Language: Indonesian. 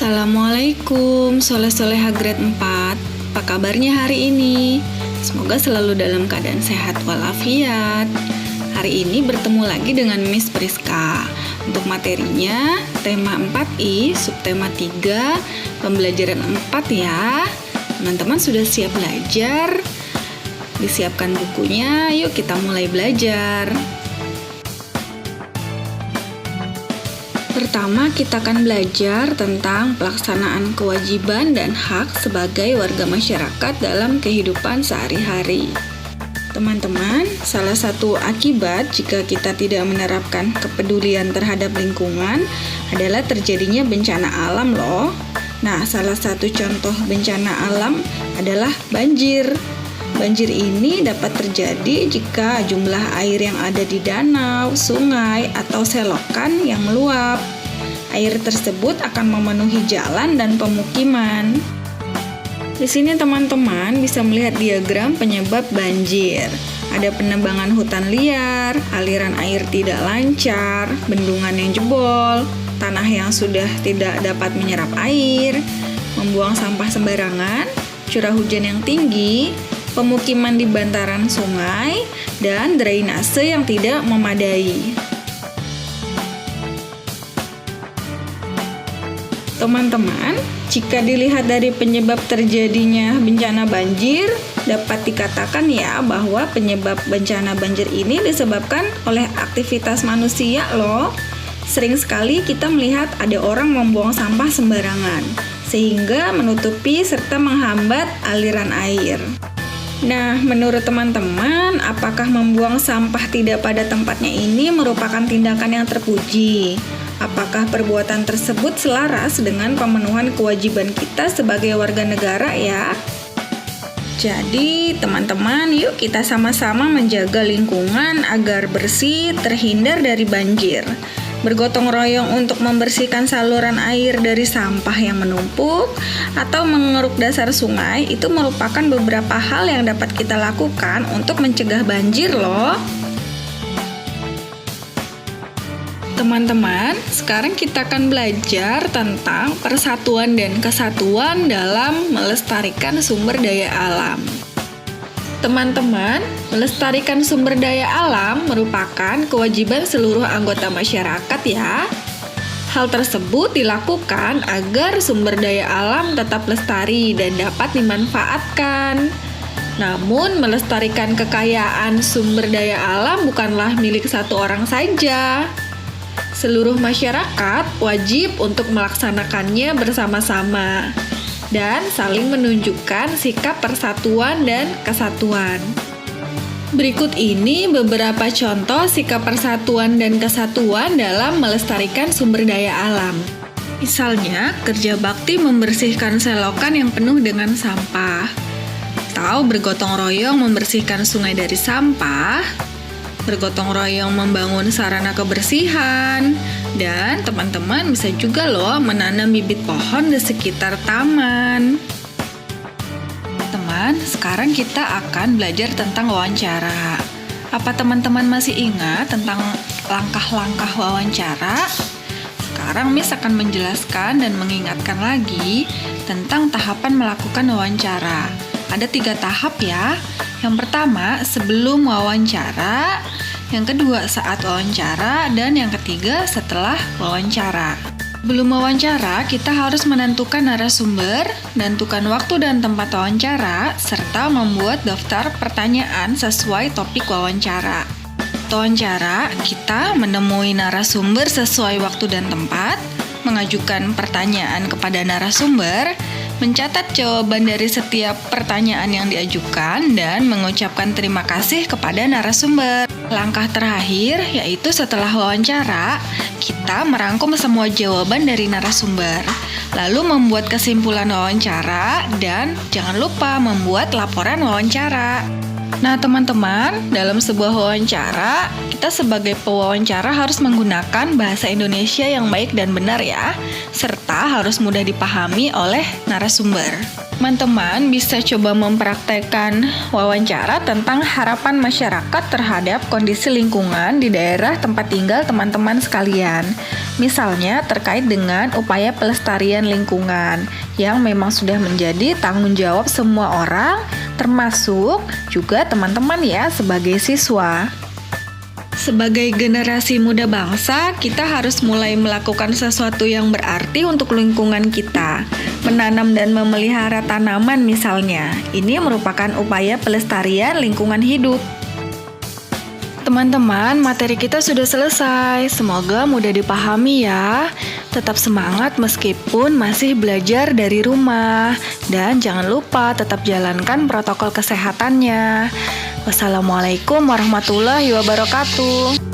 Assalamualaikum, soleh-soleha grade 4. Apa kabarnya hari ini? Semoga selalu dalam keadaan sehat walafiat. Hari ini bertemu lagi dengan Miss Priska. Untuk materinya, tema 4I, subtema 3, pembelajaran 4 ya. Teman-teman sudah siap belajar? Disiapkan bukunya, yuk kita mulai belajar. Pertama, kita akan belajar tentang pelaksanaan kewajiban dan hak sebagai warga masyarakat dalam kehidupan sehari-hari. Teman-teman, salah satu akibat jika kita tidak menerapkan kepedulian terhadap lingkungan adalah terjadinya bencana alam loh. Nah, salah satu contoh bencana alam adalah banjir. Banjir ini dapat terjadi jika jumlah air yang ada di danau, sungai, atau selokan yang meluap. Air tersebut akan memenuhi jalan dan pemukiman. Di sini teman-teman bisa melihat diagram penyebab banjir. Ada penebangan hutan liar, aliran air tidak lancar, bendungan yang jebol, tanah yang sudah tidak dapat menyerap air, membuang sampah sembarangan, curah hujan yang tinggi, pemukiman di bantaran sungai, dan drainase yang tidak memadai. Teman-teman, jika dilihat dari penyebab terjadinya bencana banjir, dapat dikatakan ya bahwa penyebab bencana banjir ini disebabkan oleh aktivitas manusia loh. Sering sekali kita melihat ada orang membuang sampah sembarangan, sehingga menutupi serta menghambat aliran air. Nah, menurut teman-teman, apakah membuang sampah tidak pada tempatnya ini merupakan tindakan yang terpuji? Apakah perbuatan tersebut selaras dengan pemenuhan kewajiban kita sebagai warga negara ya? Jadi, teman-teman, yuk kita sama-sama menjaga lingkungan agar bersih, terhindar dari banjir. Bergotong royong untuk membersihkan saluran air dari sampah yang menumpuk atau mengeruk dasar sungai itu merupakan beberapa hal yang dapat kita lakukan untuk mencegah banjir loh. Teman-teman, sekarang kita akan belajar tentang persatuan dan kesatuan dalam melestarikan sumber daya alam. Teman-teman, melestarikan sumber daya alam merupakan kewajiban seluruh anggota masyarakat ya. Hal tersebut dilakukan agar sumber daya alam tetap lestari dan dapat dimanfaatkan. Namun, melestarikan kekayaan sumber daya alam bukanlah milik satu orang saja. Seluruh masyarakat wajib untuk melaksanakannya bersama-sama dan saling menunjukkan sikap persatuan dan kesatuan. Berikut ini beberapa contoh sikap persatuan dan kesatuan dalam melestarikan sumber daya alam. Misalnya, kerja bakti membersihkan selokan yang penuh dengan sampah, atau bergotong royong membersihkan sungai dari sampah, bergotong royong membangun sarana kebersihan, dan teman-teman bisa juga loh menanam bibit pohon di sekitar taman. Teman, sekarang kita akan belajar tentang wawancara. Apa teman-teman masih ingat tentang langkah-langkah wawancara? Sekarang Miss akan menjelaskan dan mengingatkan lagi tentang tahapan melakukan wawancara. Ada 3 tahap ya. Yang pertama, sebelum wawancara. Yang kedua, saat wawancara. Dan yang ketiga, setelah wawancara. Sebelum wawancara, kita harus menentukan narasumber, menentukan waktu dan tempat wawancara, serta membuat daftar pertanyaan sesuai topik wawancara. Wawancara, kita menemui narasumber sesuai waktu dan tempat, mengajukan pertanyaan kepada narasumber, mencatat jawaban dari setiap pertanyaan yang diajukan, dan mengucapkan terima kasih kepada narasumber. Langkah terakhir, yaitu setelah wawancara, kita merangkum semua jawaban dari narasumber, lalu membuat kesimpulan wawancara, dan jangan lupa membuat laporan wawancara. Nah, teman-teman, dalam sebuah wawancara, kita sebagai pewawancara harus menggunakan bahasa Indonesia yang baik dan benar ya, serta harus mudah dipahami oleh narasumber. Teman-teman bisa coba mempraktekkan wawancara tentang harapan masyarakat terhadap kondisi lingkungan di daerah tempat tinggal teman-teman sekalian. Misalnya terkait dengan upaya pelestarian lingkungan yang memang sudah menjadi tanggung jawab semua orang, termasuk juga teman-teman ya sebagai siswa. Sebagai generasi muda bangsa, kita harus mulai melakukan sesuatu yang berarti untuk lingkungan kita. Menanam dan memelihara tanaman misalnya. Ini merupakan upaya pelestarian lingkungan hidup. Teman-teman, materi kita sudah selesai. Semoga mudah dipahami ya. Tetap semangat meskipun masih belajar dari rumah. Dan jangan lupa tetap jalankan protokol kesehatannya. Wassalamualaikum warahmatullahi wabarakatuh.